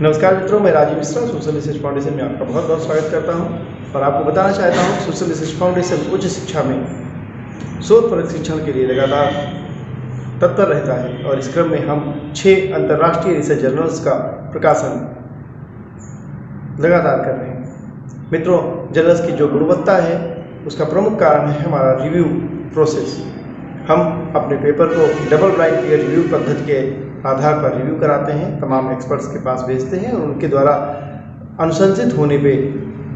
नमस्कार मित्रों, मैं Rajiv Mishra social research foundation में आपका बहुत बहुत स्वागत करता हूं और आपको बताना चाहता हूं सोशल रिसर्च फाउंडेशन उच्च शिक्षा में शोध प्रशिक्षण के लिए लगातार तत्पर रहता है और इस क्रम में हम 6 अंतर्राष्ट्रीय रिसर्च जर्नल्स का प्रकाशन लगातार कर रहे हैं। मित्रों, जर्नल्स की जो गुणवत्ता है उसका प्रमुख कारण है हमारा रिव्यू प्रोसेस। हम अपने पेपर को डबल ब्लाइंड पीयर रिव्यू पद्धति के आधार पर रिव्यू कराते हैं, तमाम एक्सपर्ट्स के पास भेजते हैं और उनके द्वारा अनुशंसित होने पे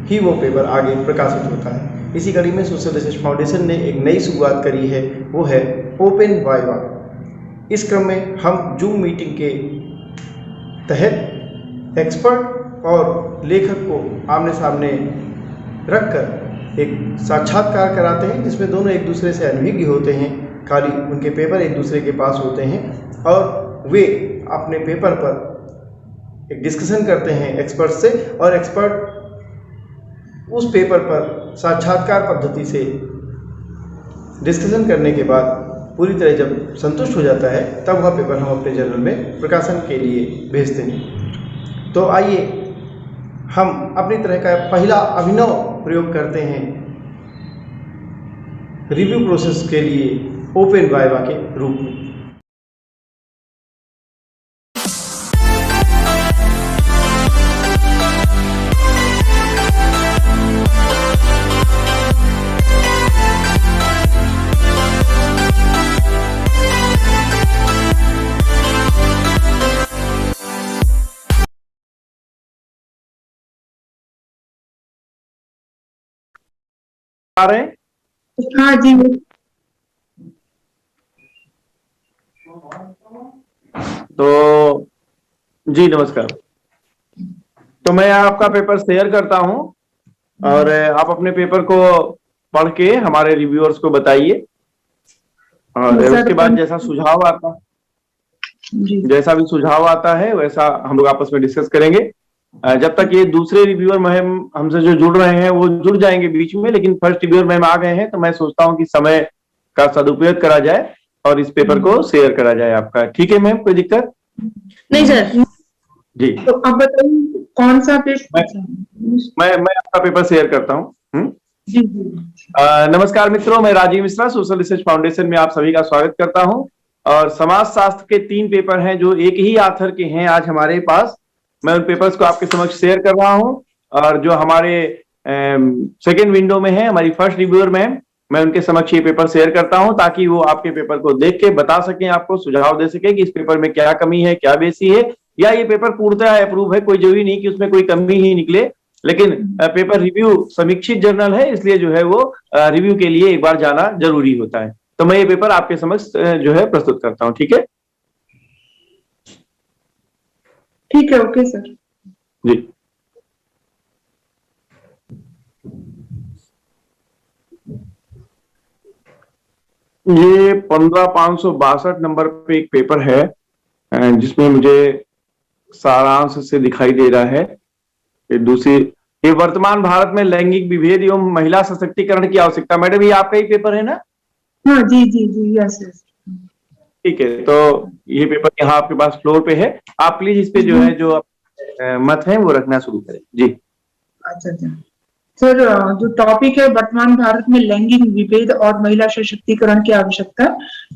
ही वो पेपर आगे प्रकाशित होता है। इसी कड़ी में सोशल रिसर्च फाउंडेशन ने एक नई शुरुआत करी है, वो है ओपन वाइवा। इस क्रम में हम जूम मीटिंग के तहत एक्सपर्ट और लेखक को आमने सामने रखकर एक साक्षात्कार कराते हैं, जिसमें दोनों एक दूसरे से अनभिज्ञ होते हैं, खाली उनके पेपर एक दूसरे के पास होते हैं और वे अपने पेपर पर एक डिस्कशन करते हैं एक्सपर्ट से और एक्सपर्ट उस पेपर पर साक्षात्कार पद्धति से डिस्कशन करने के बाद पूरी तरह जब संतुष्ट हो जाता है तब वह पेपर हम अपने जर्नल में प्रकाशन के लिए भेजते हैं। तो आइए हम अपनी तरह का पहला अभिनव प्रयोग करते हैं रिव्यू प्रोसेस के लिए ओपन वाइवा के रूप में। आ रहे हैं? हाँ जी। तो जी नमस्कार। तो मैं आपका पेपर शेयर करता हूं और आप अपने पेपर को पढ़ के हमारे रिव्यूअर्स को बताइए और उसके बाद जैसा भी सुझाव आता है वैसा हम लोग आपस में डिस्कस करेंगे। जब तक ये दूसरे रिव्यूअर मैम हमसे जो जुड़ रहे हैं वो जुड़ जाएंगे बीच में, लेकिन फर्स्ट रिव्यूअर मैम आ गए हैं तो मैं सोचता हूं कि समय का सदुपयोग करा जाए और इस पेपर को शेयर करा जाए आपका। ठीक है मैम, कोई दिक्कत नहीं सर जी। तो अब बताइए कौन सा पेपर? मैं आपका पेपर शेयर करता हूँ। जी। नमस्कार मित्रों, मैं Rajiv Mishra social research foundation में आप सभी का स्वागत करता हूँ और समाज शास्त्र के 3 पेपर हैं जो एक ही ऑथर के हैं आज हमारे पास। मैं उन पेपर्स को आपके समक्ष शेयर कर रहा हूं और जो हमारे सेकेंड विंडो में है हमारी फर्स्ट रिव्यूअर मैम, मैं उनके समक्ष ये पेपर शेयर करता हूं ताकि वो आपके पेपर को देख के बता सकें, आपको सुझाव दे सके कि इस पेपर में क्या कमी है, क्या बेसी है, या ये पेपर पूर्णतः अप्रूव है। कोई जरूरी नहीं कि उसमें कोई कमी ही निकले, लेकिन पेपर रिव्यू समीक्षित जर्नल है, इसलिए जो है वो रिव्यू के लिए एक बार जाना जरूरी होता है। तो मैं ये पेपर आपके समक्ष जो है प्रस्तुत करता हूँ। ठीक है? ठीक है, ओके सर जी। ये 15,562 नंबर पे एक पेपर है जिसमें मुझे सारांश से दिखाई दे रहा है ये वर्तमान भारत में लैंगिक विभेद एवं महिला सशक्तिकरण की आवश्यकता। मैडम, ये आपका ही पेपर है ना? हाँ जी जी जी, यस यस। ठीक है, तो ये पेपर यहाँ आपके पास फ्लोर पे है, आप प्लीज इस पे जो है जो मत है वो रखना शुरू करें। जी। अच्छा सर, जो टॉपिक है वर्तमान भारत में लैंगिक विभेद और महिला सशक्तिकरण की आवश्यकता,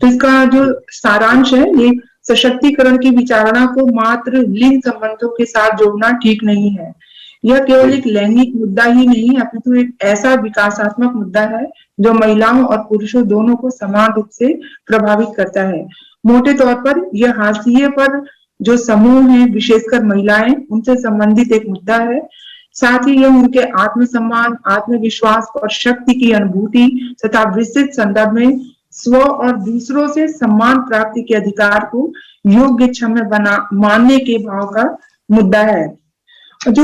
तो इसका जो सारांश है ये सशक्तिकरण की विचारणा को मात्र लिंग संबंधों के साथ जोड़ना ठीक नहीं है। यह केवल एक लैंगिक मुद्दा ही नहीं अपितु एक ऐसा विकासात्मक मुद्दा है जो महिलाओं और पुरुषों दोनों को समान रूप से प्रभावित करता है। मोटे तौर पर यह हाशिए पर जो समूह है, विशेषकर महिलाएं, उनसे संबंधित एक मुद्दा है। साथ ही यह उनके आत्मसम्मान, आत्मविश्वास और शक्ति की अनुभूति तथा विस्तृत संदर्भ में स्व और दूसरों से सम्मान प्राप्ति के अधिकार को योग्य क्षम्य मानने के भाव का मुद्दा है। जो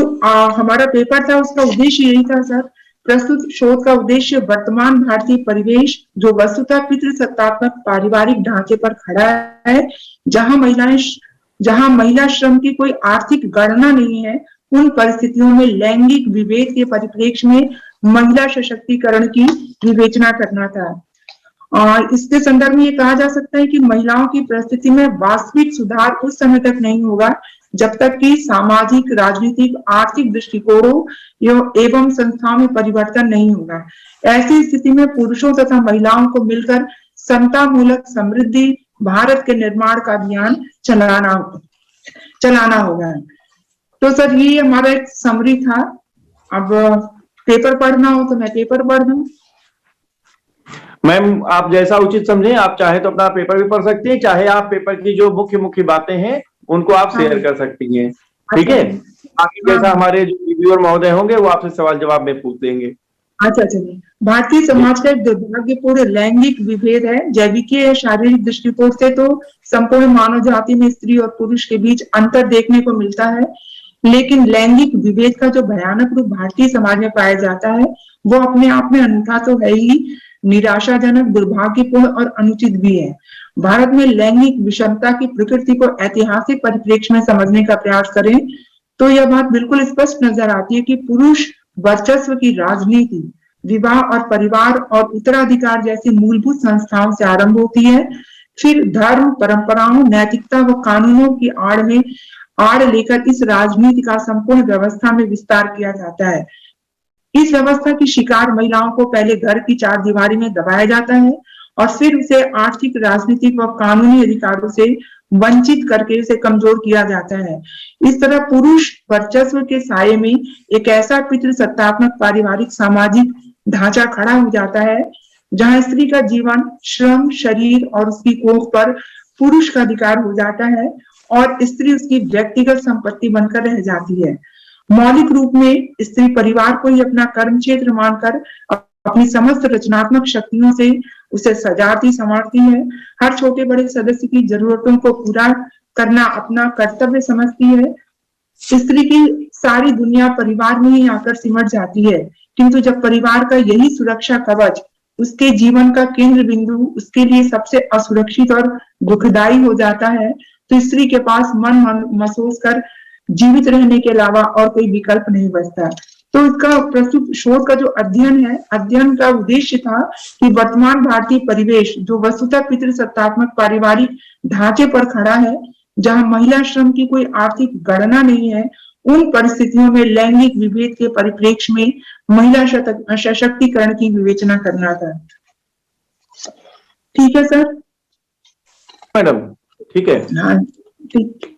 हमारा पेपर था उसका उद्देश्य यही था सर। प्रस्तुत शोध का उद्देश्य वर्तमान भारतीय परिवेश जो वस्तुतः पितृसत्तात्मक पारिवारिक ढांचे पर खड़ा है, जहां महिला श्रम की कोई आर्थिक गणना नहीं है, उन परिस्थितियों में लैंगिक विभेद के परिप्रेक्ष्य में महिला सशक्तिकरण की विवेचना करना था। और इसके संदर्भ में ये कहा जा सकता है कि महिलाओं की परिस्थिति में वास्तविक सुधार उस समय तक नहीं होगा जब तक कि सामाजिक, राजनीतिक, आर्थिक दृष्टिकोणों एवं संस्थाओं में परिवर्तन नहीं होगा। ऐसी स्थिति में पुरुषों तथा महिलाओं को मिलकर समता मूलक समृद्धि भारत के निर्माण का अभियान चलाना होगा। तो सर ये हमारा एक समरी था। अब पेपर पढ़ना हो तो मैं पेपर पढ़ दूं। मैम आप जैसा उचित समझें, आप चाहे तो अपना पेपर भी पढ़ सकती हैं, चाहे आप पेपर की जो मुख्य मुख्य बातें हैं उनको आप शेयर कर सकती हैं, ठीक है। बाकी जैसा हमारे जो रिव्यूअर महोदय होंगे वो आपसे सवाल जवाब में पूछ देंगे। अच्छा चलिए। भारतीय समाज का एक दुर्भाग्यपूर्ण लैंगिक विभेद है। जैविकीय या शारीरिक दृष्टिकोण से तो संपूर्ण मानव जाति में स्त्री और पुरुष के बीच अंतर देखने को मिलता है, लेकिन लैंगिक विभेद का जो भयानक रूप भारतीय समाज में पाया जाता है वो अपने आप में अनूठा तो है ही, निराशाजनक, दुर्भाग्यपूर्ण और अनुचित भी है। भारत में लैंगिक विषमता की प्रकृति को ऐतिहासिक परिप्रेक्ष्य में समझने का प्रयास करें तो यह बात बिल्कुल स्पष्ट नजर आती है कि पुरुष वर्चस्व की राजनीति विवाह और परिवार और उत्तराधिकार जैसी मूलभूत संस्थाओं से आरंभ होती है, फिर धर्म, परंपराओं, नैतिकता व कानूनों की आड़ लेकर इस राजनीति का संपूर्ण व्यवस्था में विस्तार किया जाता है। इस व्यवस्था की शिकार महिलाओं को पहले घर की चार दीवारी में दबाया जाता है और फिर उसे आर्थिक, राजनीतिक व कानूनी अधिकारों से वंचित करके उसे कमजोर किया जाता है। इस तरह पुरुष वर्चस्व के साये में एक ऐसा पितृसत्तात्मक, पारिवारिक, सामाजिक ढांचा खड़ा हो जाता है जहां स्त्री का जीवन, श्रम, शरीर और उसकी कोख पर पुरुष का अधिकार हो जाता है और स्त्री उसकी व्यक्तिगत संपत्ति बनकर रह जाती है। मौलिक रूप में स्त्री परिवार को ही अपना कर्म क्षेत्र मानकर अपनी समस्त रचनात्मक शक्तियों से उसे सजाती संवारती है। हर छोटे बड़े सदस्य की जरूरतों को पूरा करना अपना कर्तव्य समझती है। स्त्री की सारी दुनिया परिवार में ही आकर सिमट जाती है, किंतु जब परिवार का यही सुरक्षा कवच उसके जीवन का केंद्र बिंदु उसके लिए सबसे असुरक्षित और दुखदायी हो जाता है तो स्त्री के पास मन महसूस कर जीवित रहने के अलावा और कोई विकल्प नहीं बचता। तो इसका प्रस्तुत शोध का जो अध्ययन है, अध्ययन का उद्देश्य था कि वर्तमान भारतीय परिवेश जो वस्तुतः पितृसत्तात्मक पारिवारिक ढांचे पर खड़ा है, जहां महिला श्रम की कोई आर्थिक गणना नहीं है, उन परिस्थितियों में लैंगिक विभेद के परिप्रेक्ष्य में महिला सशक्तिकरण की विवेचना करना था। ठीक है सर? मैडम ठीक है। हाँ ठीक।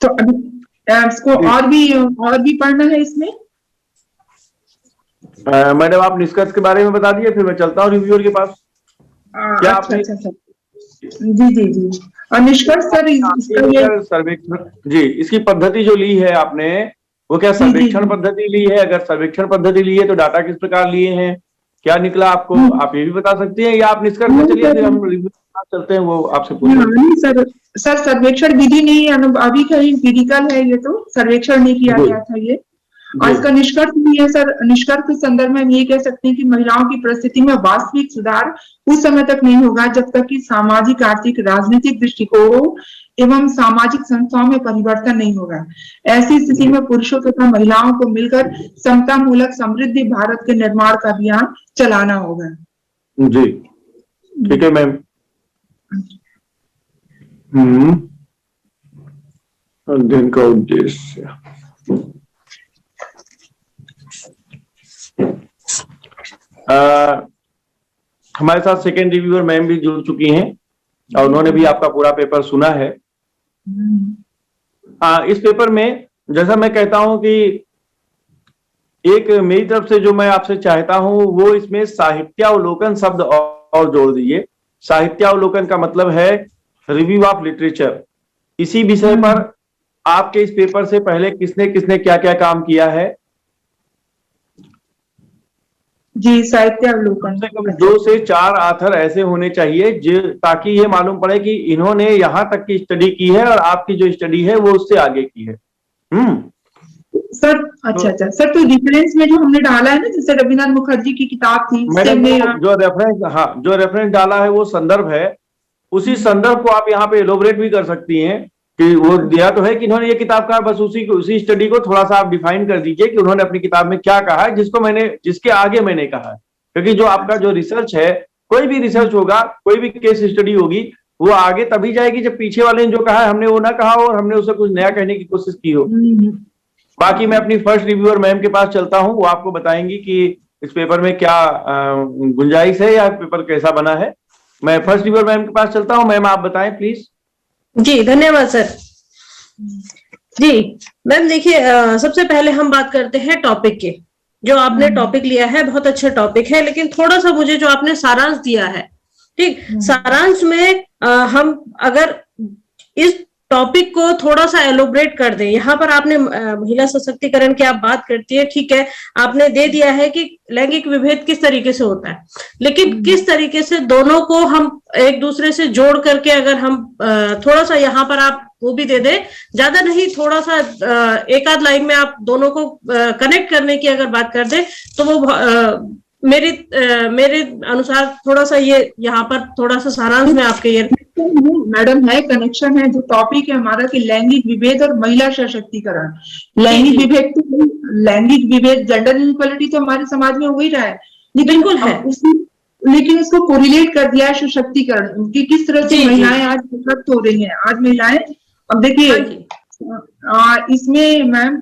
तो अभी इसको और भी पढ़ना है इसमें? मैडम आप निष्कर्ष के बारे में बता दिए, फिर मैं चलता हूँ रिव्यूअर के पास। क्या अच्छा अच्छा सर। जी। और निष्कर्ष सर सर्वेक्षण जी, इसकी पद्धति जो ली है आपने वो क्या सर्वेक्षण पद्धति ली है? अगर सर्वेक्षण पद्धति ली है तो डाटा किस प्रकार लिए हैं, क्या निकला आपको, आप ये भी बता सकते हैं, या आप निष्कर्ष में चलिए फिर हम रिव्यू चलते हैं, वो आपसे पूछेंगे। सर सर्वेक्षण विधि नहीं है, अभी का एम्पिरिकल है, ये तो सर्वेक्षण नहीं किया गया था ये। और इसका निष्कर्ष भी है सर। निष्कर्ष के संदर्भ में हम ये कह सकते हैं कि महिलाओं की परिस्थिति में वास्तविक सुधार उस समय तक नहीं होगा जब तक कि सामाजिक, आर्थिक, राजनीतिक दृष्टिकोणों एवं सामाजिक संस्थाओं में परिवर्तन नहीं होगा। ऐसी स्थिति में पुरुषों तथा महिलाओं को मिलकर समता मूलक समृद्धि भारत के निर्माण का अभियान चलाना होगा। जी ठीक है मैम। अध्ययन का उद्देश्य हमारे साथ सेकेंड रिव्यूअर मैम भी जुड़ चुकी हैं और उन्होंने भी आपका पूरा पेपर सुना है। इस पेपर में जैसा मैं कहता हूं कि एक मेरी तरफ से जो मैं आपसे चाहता हूं वो इसमें साहित्यावलोकन शब्द और जोड़ दीजिए। साहित्यावलोकन का मतलब है रिव्यू ऑफ लिटरेचर। इसी विषय पर आपके इस पेपर से पहले किसने किसने क्या क्या काम किया है? जी साहित्यावलोकन से कम 2 से 4 आथर ऐसे होने चाहिए ताकि ये मालूम पड़े कि इन्होंने यहाँ तक की स्टडी की है और आपकी जो स्टडी है वो उससे आगे की है। सर अच्छा सर, तो रेफरेंस में जो हमने डाला है ना, जैसे रविन्द्रनाथ मुखर्जी की किताब थी, जो रेफरेंस डाला है वो संदर्भ है। उसी संदर्भ को आप यहाँ पे एलोबरेट भी कर सकती हैं कि वो दिया तो है कि इन्होंने ये किताब कहा, बस उसी स्टडी को थोड़ा सा आप डिफाइन कर दीजिए कि उन्होंने अपनी किताब में क्या कहा है, जिसके आगे मैंने कहा है। क्योंकि जो आपका जो रिसर्च है, कोई भी रिसर्च होगा, कोई भी केस स्टडी होगी, वो आगे तभी जाएगी जब पीछे वाले ने जो कहा है हमने वो ना कहा हो और हमने उसे कुछ नया कहने की कोशिश की हो। बाकी मैं अपनी फर्स्ट रिव्यूअर मैम के पास चलता हूं, वो आपको बताएंगी कि इस पेपर में क्या गुंजाइश है या पेपर कैसा बना है। मैं फर्स्ट रिव्यूअर मैम के पास चलता हूं। मैम आप बताएं प्लीज। जी धन्यवाद सर। जी मैम देखिए, सबसे पहले हम बात करते हैं टॉपिक के। जो आपने टॉपिक लिया है बहुत अच्छा टॉपिक है, लेकिन थोड़ा सा मुझे जो आपने सारांश दिया है, ठीक, सारांश में हम अगर इस टॉपिक को थोड़ा सा एलोबरेट कर दें। यहाँ पर आपने महिला सशक्तिकरण की आप बात करती है, ठीक है, आपने दे दिया है कि लैंगिक विभेद किस तरीके से होता है, लेकिन किस तरीके से दोनों को हम एक दूसरे से जोड़ करके अगर हम थोड़ा सा यहाँ पर आप वो भी दे दे, ज्यादा नहीं, थोड़ा सा एक आध लाइन में आप दोनों को कनेक्ट करने की अगर बात कर दे तो वो मेरे अनुसार थोड़ा सा ये यहाँ पर थोड़ा सा सारांश में आपके ये मैडम है, कनेक्शन है। जो टॉपिक है हमारा कि लैंगिक विभेद और महिला सशक्तिकरण। लैंगिक विभेद जेंडर इनइक्वालिटी तो हमारे समाज में हो ही रहा है, बिल्कुल है, लेकिन इसको कोरिलेट कर दिया है सशक्तिकरण कि किस तरह से महिलाएं आज सशक्त हो रही हैं। आज महिलाएं, अब देखिए इसमें मैम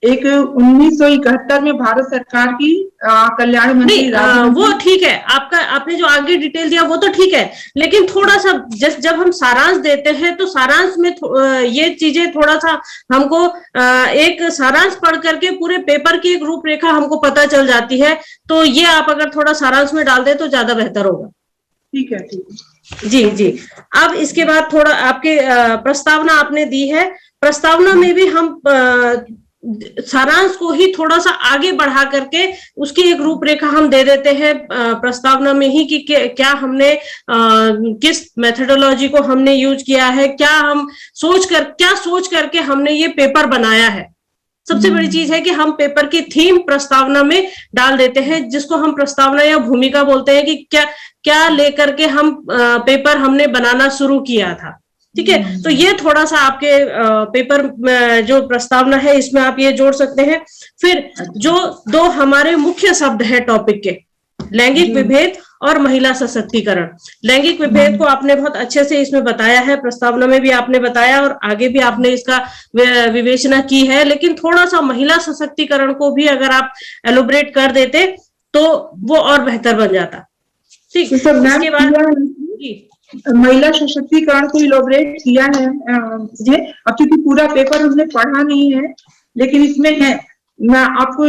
एक 1971 में भारत सरकार की कल्याण मंत्री, वो ठीक है, आपका आपने जो आगे डिटेल दिया वो तो ठीक है, लेकिन थोड़ा सा जब हम सारांश देते हैं तो सारांश में ये चीजें थोड़ा सा हमको एक सारांश पढ़ करके पूरे पेपर की एक रूपरेखा हमको पता चल जाती है। तो ये आप अगर थोड़ा सारांश में डाल दे तो ज्यादा बेहतर होगा। ठीक है, ठीक है। जी जी। अब इसके बाद थोड़ा आपके प्रस्तावना आपने दी है, प्रस्तावना में भी हम सारांश को ही थोड़ा सा आगे बढ़ा करके उसकी एक रूपरेखा हम दे देते हैं प्रस्तावना में ही कि क्या हमने किस मेथोडोलॉजी को हमने यूज किया है, क्या सोच करके हमने ये पेपर बनाया है। सबसे बड़ी चीज है कि हम पेपर की थीम प्रस्तावना में डाल देते हैं, जिसको हम प्रस्तावना या भूमिका बोलते हैं कि क्या लेकर के हम पेपर हमने बनाना शुरू किया था। ठीक है, तो ये थोड़ा सा आपके पेपर में जो प्रस्तावना है इसमें आप ये जोड़ सकते हैं। फिर जो दो हमारे मुख्य शब्द है टॉपिक के, लैंगिक विभेद और महिला सशक्तिकरण। लैंगिक विभेद को आपने बहुत अच्छे से इसमें बताया है, प्रस्तावना में भी आपने बताया और आगे भी आपने इसका विवेचना की है, लेकिन थोड़ा सा महिला सशक्तिकरण को भी अगर आप एलोबरेट कर देते तो वो और बेहतर बन जाता। ठीक, इसके बाद महिला सशक्तिकरण को इलोबरेट किया है अब क्योंकि पूरा पेपर हमने पढ़ा नहीं है, लेकिन इसमें है, मैं आपको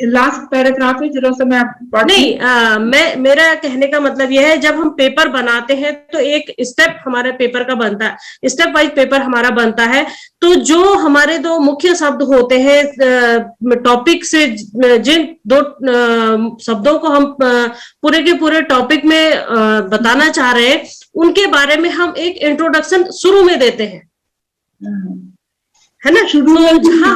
लास्ट पैराग्राफ है जरा सा मैं नहीं, मेरा कहने का मतलब यह है, जब हम पेपर बनाते हैं तो एक स्टेप हमारे पेपर का बनता है, स्टेप वाइज पेपर हमारा बनता है। तो जो हमारे दो मुख्य शब्द होते हैं टॉपिक से, जिन दो शब्दों को हम पूरे के पूरे टॉपिक में बताना चाह रहे हैं, उनके बारे में हम एक इंट्रोडक्शन शुरू में देते हैं, है ना। शुरू में जहां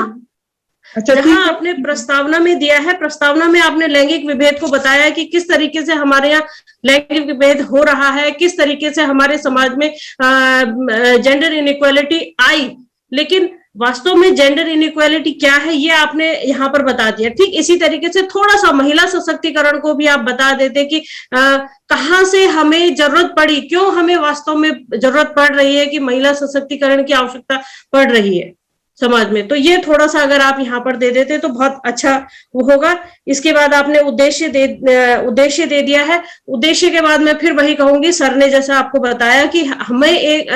आपने प्रस्तावना में दिया है, प्रस्तावना में आपने लैंगिक विभेद को बताया कि किस तरीके से हमारे यहाँ लैंगिक विभेद हो रहा है, किस तरीके से हमारे समाज में जेंडर इनइक्वालिटी आई, लेकिन वास्तव में जेंडर इनइक्वालिटी क्या है ये आपने यहाँ पर बता दिया। ठीक इसी तरीके से थोड़ा सा महिला सशक्तिकरण को भी आप बता देते कि कहाँ से हमें जरूरत पड़ी, क्यों हमें वास्तव में जरूरत पड़ रही है कि महिला सशक्तिकरण की आवश्यकता पड़ रही है समाज में। तो ये थोड़ा सा अगर आप यहाँ पर दे देते तो बहुत अच्छा वो होगा। इसके बाद आपने उद्देश्य दे दिया है। उद्देश्य के बाद मैं फिर वही कहूंगी, सर ने जैसा आपको बताया कि हमें एक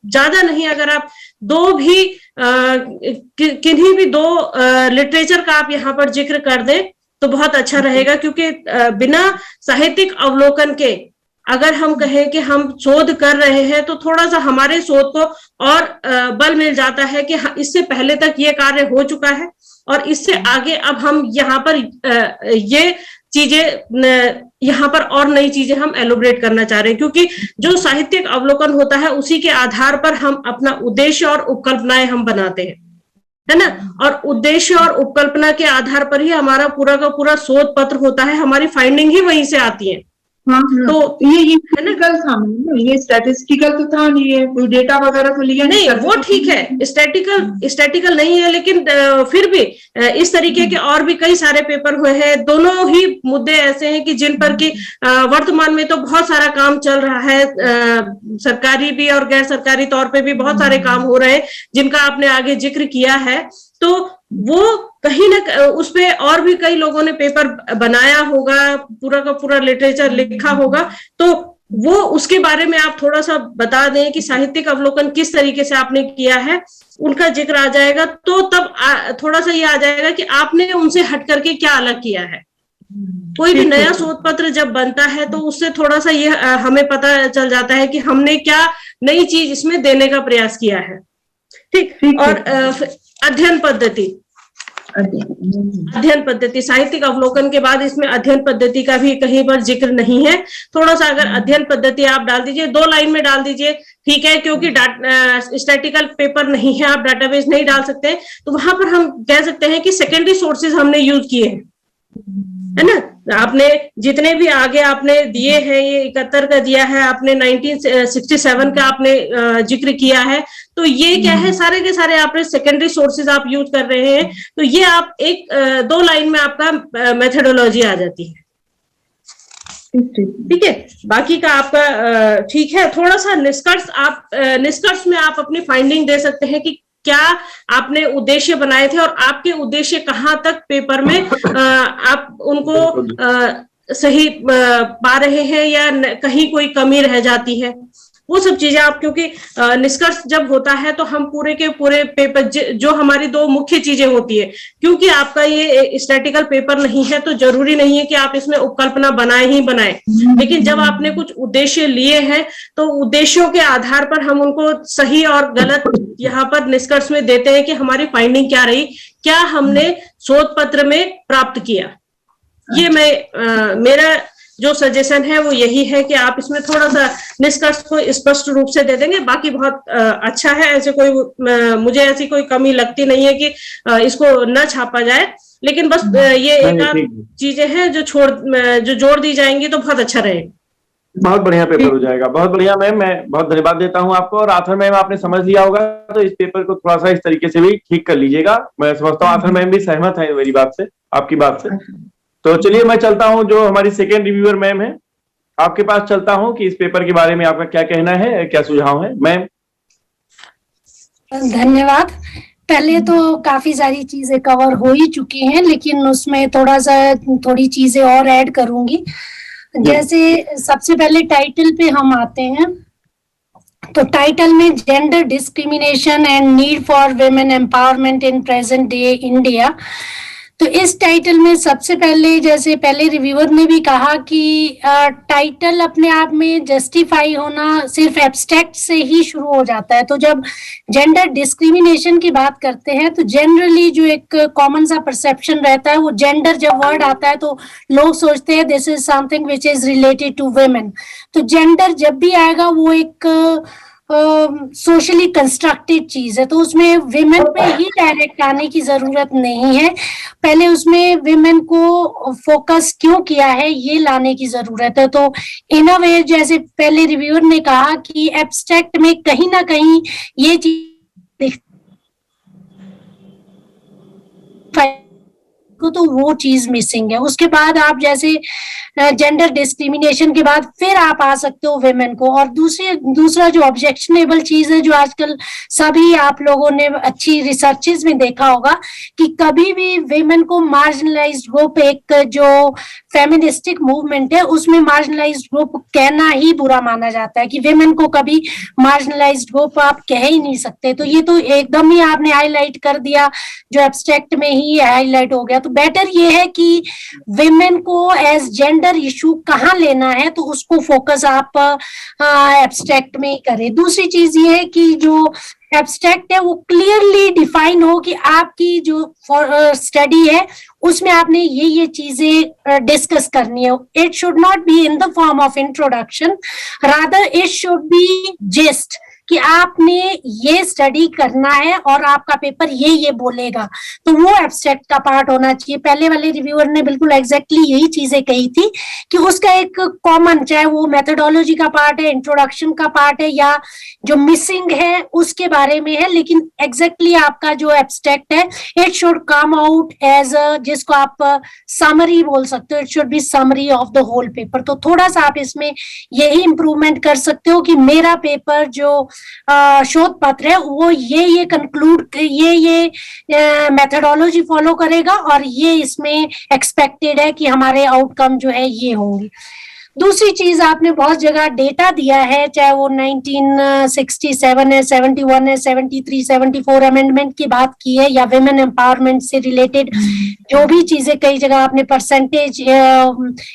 ज्यादा नहीं, अगर आप दो भी किन्हीं भी दो लिटरेचर का आप यहाँ पर जिक्र कर दें तो बहुत अच्छा रहेगा, क्योंकि बिना साहित्यिक अवलोकन के अगर हम कहें कि हम शोध कर रहे हैं तो थोड़ा सा हमारे शोध को और बल मिल जाता है कि इससे पहले तक ये कार्य हो चुका है और इससे आगे अब हम यहाँ पर ये चीजें यहाँ पर और नई चीजें हम एलोबरेट करना चाह रहे हैं, क्योंकि जो साहित्यिक अवलोकन होता है उसी के आधार पर हम अपना उद्देश्य और उपकल्पनाएं हम बनाते हैं, है ना। और उद्देश्य और उपकल्पना के आधार पर ही हमारा पूरा का पूरा शोध पत्र होता है, हमारी फाइंडिंग ही वहीं से आती है। हाँ, तो ये स्टैटिस्टिकल था ना, ये स्टैटिस्टिकल तो था नहीं, ये कोई डेटा वगैरह तो लिया नहीं, वो ठीक है, स्टैटिकल नहीं है, लेकिन फिर भी इस तरीके के और भी कई सारे पेपर हुए हैं। दोनों ही मुद्दे ऐसे हैं कि जिन पर कि वर्तमान में तो बहुत सारा काम चल रहा है, सरकारी भी और गैर सरकारी तौर पे भी बहुत सारे काम हो रहे हैं जिनका आपने आगे जिक्र किया है। तो वो कहीं ना उस पे और भी कई लोगों ने पेपर बनाया होगा, पूरा का पूरा लिटरेचर लिखा होगा, तो वो उसके बारे में आप थोड़ा सा बता दें कि साहित्यिक अवलोकन किस तरीके से आपने किया है, उनका जिक्र आ जाएगा। तो तब थोड़ा सा ये आ जाएगा कि आपने उनसे हट करके क्या अलग किया है। कोई भी नया शोध पत्र जब बनता है तो उससे थोड़ा सा ये हमें पता चल जाता है कि हमने क्या नई चीज इसमें देने का प्रयास किया है। ठीक। और अध्ययन पद्धति, साहित्यिक अवलोकन के बाद इसमें अध्ययन पद्धति का भी कहीं पर जिक्र नहीं है। थोड़ा सा अगर अध्ययन पद्धति आप डाल दीजिए, 2 लाइन में डाल दीजिए, ठीक है, क्योंकि स्टैटिकल पेपर नहीं है, आप डाटाबेस नहीं डाल सकते, तो वहां पर हम कह सकते हैं कि सेकेंडरी सोर्सेज हमने यूज किए हैं, है ना। आपने जितने भी आगे आपने दिए हैं, ये 71 का दिया है आपने, 1967 का आपने जिक्र किया है, तो ये क्या है, सारे के सारे आपने सेकेंडरी सोर्सेज आप यूज कर रहे हैं। तो ये आप 1-2 लाइन में आपका मेथोडोलॉजी आ जाती है। ठीक है, बाकी का आपका ठीक है। थोड़ा सा निष्कर्ष में आप अपनी फाइंडिंग दे सकते हैं कि क्या आपने उद्देश्य बनाए थे और आपके उद्देश्य कहाँ तक पेपर में आप उनको सही पा रहे हैं या कहीं कोई कमी रह जाती है, वो सब चीजें आप, क्योंकि निष्कर्ष जब होता है तो हम पूरे के पूरे पेपर, जो हमारी 2 मुख्य चीजें होती है, क्योंकि आपका ये स्टैटिकल पेपर नहीं है तो जरूरी नहीं है कि आप इसमें उपकल्पना बनाए ही बनाए, लेकिन जब आपने कुछ उद्देश्य लिए हैं तो उद्देश्यों के आधार पर हम उनको सही और गलत यहाँ पर निष्कर्ष में देते हैं कि हमारी फाइंडिंग क्या रही, क्या हमने शोध पत्र में प्राप्त किया। ये मेरा जो सजेशन है वो यही है कि आप इसमें थोड़ा सा निष्कर्ष को स्पष्ट रूप से दे देंगे। बाकी बहुत अच्छा है, ऐसे कोई मुझे ऐसी कोई कमी लगती नहीं है कि इसको न छापा जाए, लेकिन बस ये एक आध चीजें हैं जो जोड़ दी जाएंगी तो बहुत अच्छा रहेगा। बहुत बढ़िया पेपर हो जाएगा। बहुत बढ़िया मैम, मैं बहुत धन्यवाद देता हूं आपको। और आथर मैम आपने समझ लिया होगा तो इस पेपर को थोड़ा सा इस तरीके से भी ठीक कर लीजिएगा। मैं समझता हूँ आथर मैम भी सहमत है मेरी बात से, आपकी बात से। तो चलिए मैं चलता हूं, जो हमारी सेकेंड रिव्यूअर मैम है आपके पास चलता हूं कि इस पेपर के बारे में आपका क्या कहना है, क्या सुझाव है मैम। धन्यवाद। पहले तो काफी सारी चीजें कवर हो ही चुकी हैं, लेकिन उसमें थोड़ी चीजें और ऐड करूंगी। जैसे सबसे पहले टाइटल पे हम आते हैं, तो टाइटल में gender discrimination and need for women empowerment in present day India. तो इस टाइटल में सबसे पहले, जैसे पहले रिव्यूअर ने भी कहा कि टाइटल अपने आप में जस्टिफाई होना सिर्फ एब्स्ट्रैक्ट से ही शुरू हो जाता है। तो जब जेंडर डिस्क्रिमिनेशन की बात करते हैं तो जनरली जो एक कॉमन सा परसेप्शन रहता है, वो जेंडर जब वर्ड आता है तो लोग सोचते हैं this is something which is related to women. तो जेंडर जब भी आएगा वो एक सोशली कंस्ट्रक्टेड चीज है, तो उसमें विमेन पे ही डायरेक्ट आने की जरूरत नहीं है। पहले उसमें विमेन को फोकस क्यों किया है ये लाने की जरूरत है। तो इन अ वे, जैसे पहले रिव्यूअर ने कहा कि एब्स्ट्रैक्ट में कहीं ना कहीं ये चीज तो वो चीज मिसिंग है। उसके बाद आप जैसे जेंडर डिस्क्रिमिनेशन के बाद फिर आप आ सकते हो विमेन को। और दूसरा जो ऑब्जेक्शनेबल चीज है, जो आजकल सभी आप लोगों ने अच्छी रिसर्चेस में देखा होगा कि कभी भी विमेन को मार्जिनलाइज्ड ग्रुप, एक जो फेमिनिस्टिक मूवमेंट है उसमें मार्जिनलाइज्ड ग्रुप कहना ही बुरा माना जाता है कि विमेन को कभी मार्जिनलाइज्ड ग्रुप आप कह ही नहीं सकते। तो ये तो एकदम ही आपने हाईलाइट कर दिया, जो एब्स्ट्रैक्ट में ही हाईलाइट हो गया। तो बेटर ये है कि विमेन को एज जेंडर इशू कहाँ लेना है तो उसको फोकस आप एब्स्ट्रैक्ट में ही करें। दूसरी चीज ये है कि जो एब्स्ट्रैक्ट है वो क्लियरली डिफाइन हो कि आपकी जो स्टडी है उसमें आपने ये चीजें डिस्कस करनी है। It should not be in the form of introduction, rather it should B gist, कि आपने ये स्टडी करना है और आपका पेपर ये बोलेगा, तो वो एब्स्ट्रैक्ट का पार्ट होना चाहिए। पहले वाले रिव्यूअर ने बिल्कुल एग्जैक्टली यही चीजें कही थी कि उसका एक कॉमन, चाहे वो मेथोडोलॉजी का पार्ट है, इंट्रोडक्शन का पार्ट है, या जो मिसिंग है उसके बारे में है, लेकिन एग्जैक्टली आपका जो एब्स्ट्रैक्ट है it should come out as जिसको आप समरी बोल सकते हो, it should be summary of the whole paper. तो थोड़ा सा आप इसमें यही इंप्रूवमेंट कर सकते हो कि मेरा पेपर जो शोध पत्र है वो ये कंक्लूड, ये मेथोडोलॉजी फॉलो करेगा और ये इसमें एक्सपेक्टेड है कि हमारे आउटकम जो है ये होंगे। दूसरी चीज, आपने बहुत जगह डेटा दिया है, चाहे वो 1967 है, 71 है, 73, 74 अमेंडमेंट की बात की है, या विमेन एम्पावरमेंट से रिलेटेड जो भी चीजें कई जगह आपने परसेंटेज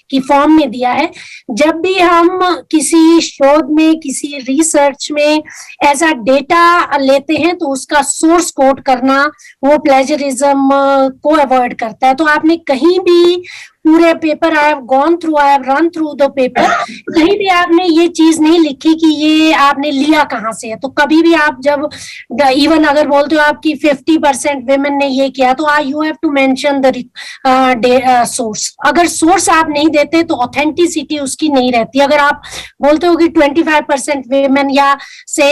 की फॉर्म में दिया है। जब भी हम किसी शोध में, किसी रिसर्च में ऐसा डेटा लेते हैं तो उसका सोर्स कोट करना वो प्लेजरिज्म को अवॉइड करता है। तो आपने कहीं भी पूरे paper, I have gone through, I have run through the paper, कहीं भी आपने ये चीज नहीं लिखी कि ये आपने लिया कहाँ से है। तो कभी भी आप जब इवन अगर बोलते हो आपकी 50% विमेन ने ये किया, तो you have to mention the source. अगर सोर्स आप नहीं देते तो ऑथेंटिसिटी उसकी नहीं रहती। अगर आप बोलते हो कि 25% विमेन या से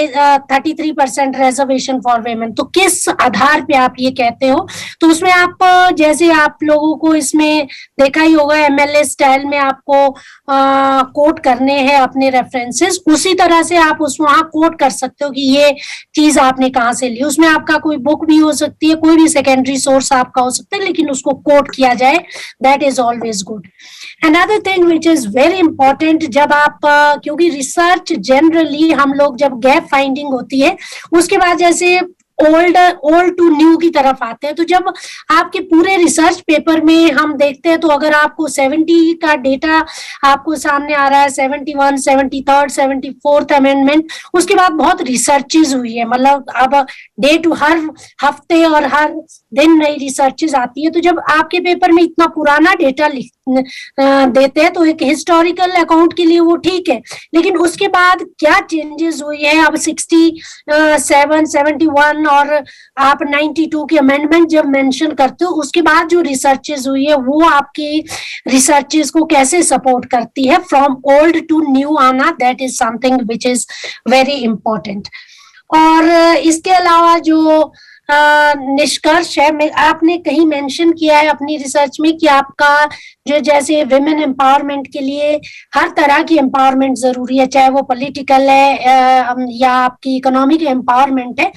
33% रिजर्वेशन फॉर विमेन, तो किस आधार पे आप ये कहते हो? तो उसमें आप, जैसे आप लोगों को इसमें देखा ही होगा, एमएलए स्टाइल में आपको कोट करने हैं अपने रेफरेंसेस, उसी तरह से आप वहां कोट कर सकते हो कि ये चीज आपने कहाँ से ली। उसमें आपका कोई बुक भी हो सकती है, कोई भी सेकेंडरी सोर्स आपका हो सकता है, लेकिन उसको कोट किया जाए, that is always good. Another thing which is very important, जब आप क्योंकि रिसर्च जनरली हम लोग जब गैप फाइंडिंग होती है उसके बाद जैसे ओल्ड टू न्यू की तरफ आते हैं, तो जब आपके पूरे रिसर्च पेपर में हम देखते हैं तो अगर आपको 70 का डेटा आपको सामने आ रहा है, 71, 73, 74th अमेंडमेंट, उसके बाद बहुत रिसर्चेज हुई है, मतलब अब डे टू हर हफ्ते और हर दिन नई रिसर्चेज आती है। तो जब आपके पेपर में इतना पुराना डेटा देते हैं तो एक हिस्टोरिकल अकाउंट के लिए वो ठीक है, लेकिन उसके बाद क्या चेंजेस हुई है, अब 67, 71 और आप 92 की अमेंडमेंट जब मेंशन करते हो, उसके बाद जो रिसर्चेस हुई है वो आपकी रिसर्चेस को कैसे सपोर्ट करती है, फ्रॉम ओल्ड टू न्यू आना, that is something which is very important. और इसके अलावा जो निष्कर्ष है, आपने कहीं मेंशन किया है अपनी रिसर्च में कि आपका जो जैसे विमेन एम्पावरमेंट के लिए हर तरह की एम्पावरमेंट जरूरी है, चाहे वो पॉलिटिकल है या आपकी इकोनॉमिक एम्पावरमेंट है।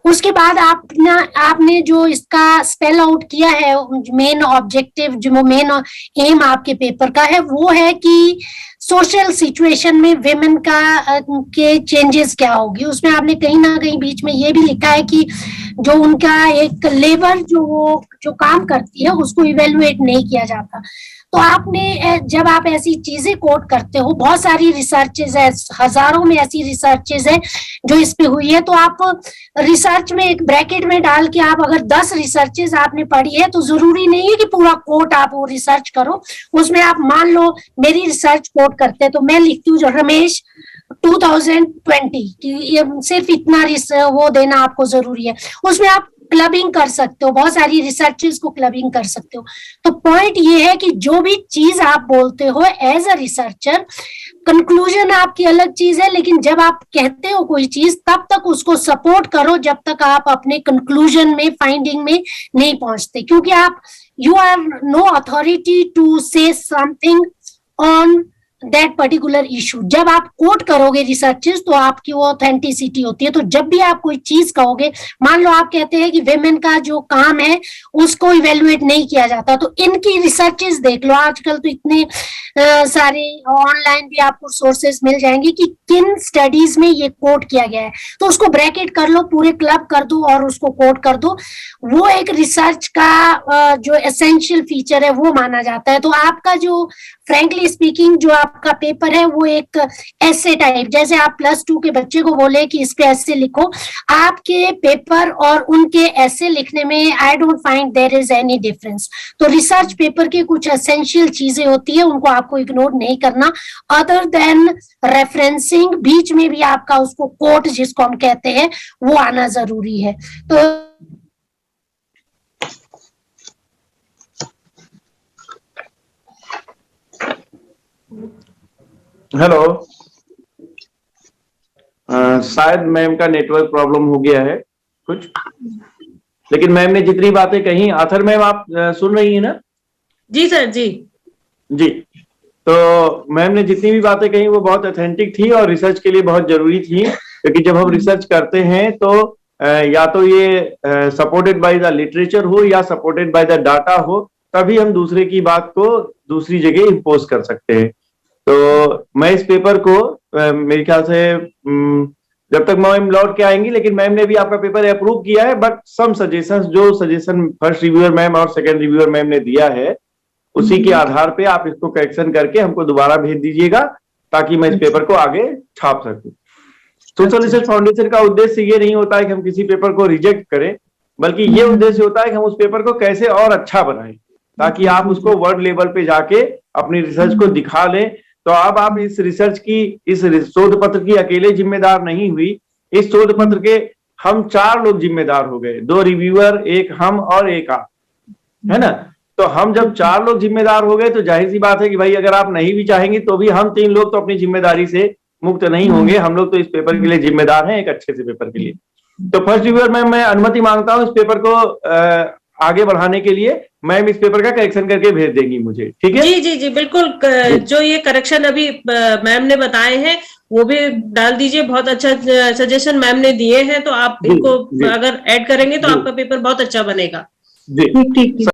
उसके बाद आपने जो इसका स्पेल आउट किया है, मेन ऑब्जेक्टिव, जो मेन एम आपके पेपर का है, वो है कि सोशल सिचुएशन में विमेन के चेंजेस क्या होगी। उसमें आपने कहीं ना कहीं बीच में ये भी लिखा है कि जो उनका एक लेबर जो काम करती है उसको इवेलुएट नहीं किया जाता। तो आपने जब आप ऐसी चीजें कोट करते हो, बहुत सारी रिसर्चेज है, हजारों में ऐसी रिसर्चेज है जो इस पे हुई है, तो आप रिसर्च में एक ब्रैकेट में डाल के आप अगर 10 रिसर्चेज आपने पढ़ी है तो जरूरी नहीं है कि पूरा कोट आप वो रिसर्च करो। उसमें आप मान लो मेरी रिसर्च कोट करते हैं तो मैं लिखती हूँ रमेश 2020 कि सिर्फ इतना वो देना आपको जरूरी है। उसमें आप क्लबिंग कर सकते हो, बहुत सारी रिसर्चेस को क्लबिंग कर सकते हो। तो पॉइंट ये है कि जो भी चीज आप बोलते हो एज अ रिसर्चर, कंक्लूजन आपकी अलग चीज है, लेकिन जब आप कहते हो कोई चीज तब तक उसको सपोर्ट करो जब तक आप अपने कंक्लूजन में, फाइंडिंग में नहीं पहुंचते, क्योंकि आप you have no authority to say something on that particular issue. जब आप कोट करोगे रिसर्चेस तो आपकी वो ऑथेंटिसिटी होती है। तो जब भी आप कोई चीज कहोगे, मान लो आप कहते हैं कि विमेन का जो काम है उसको इवेलुएट नहीं किया जाता, तो इनकी रिसर्चेस देख लो। आजकल तो इतने सारे ऑनलाइन भी आपको सोर्सेस मिल जाएंगे कि किन स्टडीज में ये कोट किया गया है, तो उसको ब्रैकेट कर लो, पूरे क्लब कर दो और उसको कोट कर दो। वो एक रिसर्च का जो एसेंशियल फीचर है वो माना जाता है। तो आपका जो फ्रैंकली स्पीकिंग जो आप आपका पेपर है वो एक ऐसे टाइप, जैसे आप +2 के बच्चे को बोले कि इस पे ऐसे लिखो, आपके पेपर और उनके ऐसे लिखने में I don't find there is any difference. तो रिसर्च पेपर की कुछ एसेंशियल चीजें होती है, उनको आपको इग्नोर नहीं करना। अदर देन रेफरेंसिंग, बीच में भी आपका उसको कोट जिसको हम कहते हैं वो आना जरूरी है। तो हेलो, शायद मैम का नेटवर्क प्रॉब्लम हो गया है कुछ, लेकिन मैम ने जितनी बातें कही, आथर मैम आप सुन रही हैं ना? जी सर, जी जी। तो मैम ने जितनी भी बातें कही वो बहुत ऑथेंटिक थी और रिसर्च के लिए बहुत जरूरी थी, क्योंकि जब हम रिसर्च करते हैं तो या तो ये सपोर्टेड बाय द लिटरेचर हो या सपोर्टेड बाय द डाटा हो, तभी हम दूसरे की बात को दूसरी जगह इम्पोज कर सकते हैं। तो मैं इस पेपर को मेरे ख्याल से जब तक मैम लौट के आएंगी, लेकिन मैम ने भी आपका पेपर अप्रूव किया है, बट सम सजेशंस, जो सजेशन फर्स्ट रिव्यूअर मैम और सेकंड रिव्यूअर मैम ने दिया है, उसी के आधार पे आप इसको करेक्शन करके हमको दोबारा भेज दीजिएगा, ताकि मैं इस पेपर को आगे छाप सकूं। सोशल रिसर्च फाउंडेशन का उद्देश्य ये नहीं होता है कि हम किसी पेपर को रिजेक्ट करें, बल्कि ये उद्देश्य होता है कि हम उस पेपर को कैसे और अच्छा बनाएं, ताकि आप उसको वर्ल्ड लेवल पे जाके अपनी रिसर्च को दिखा लें। तो अब आप इस रिसर्च की, इस शोध पत्र की अकेले जिम्मेदार नहीं हुई, इस शोध पत्र के हम 4 लोग जिम्मेदार हो गए, 2 रिव्यूअर, एक हम और एक आप, है ना? तो हम जब 4 लोग जिम्मेदार हो गए तो जाहिर सी बात है कि भाई अगर आप नहीं भी चाहेंगे तो भी हम 3 लोग तो अपनी जिम्मेदारी से मुक्त नहीं होंगे। हम लोग तो इस पेपर के लिए जिम्मेदार हैं, एक अच्छे से पेपर के लिए। तो फर्स्ट रिव्यूअर में मैं अनुमति मांगता हूं इस पेपर को आगे बढ़ाने के लिए। मैम इस पेपर का करेक्शन करके भेज देंगी मुझे, ठीक है? जी जी जी बिल्कुल। जो ये करेक्शन अभी मैम ने बताए हैं वो भी डाल दीजिए। बहुत अच्छा सजेशन मैम ने दिए हैं, तो आप इनको अगर ऐड करेंगे तो आपका पेपर बहुत अच्छा बनेगा। जी ठीक।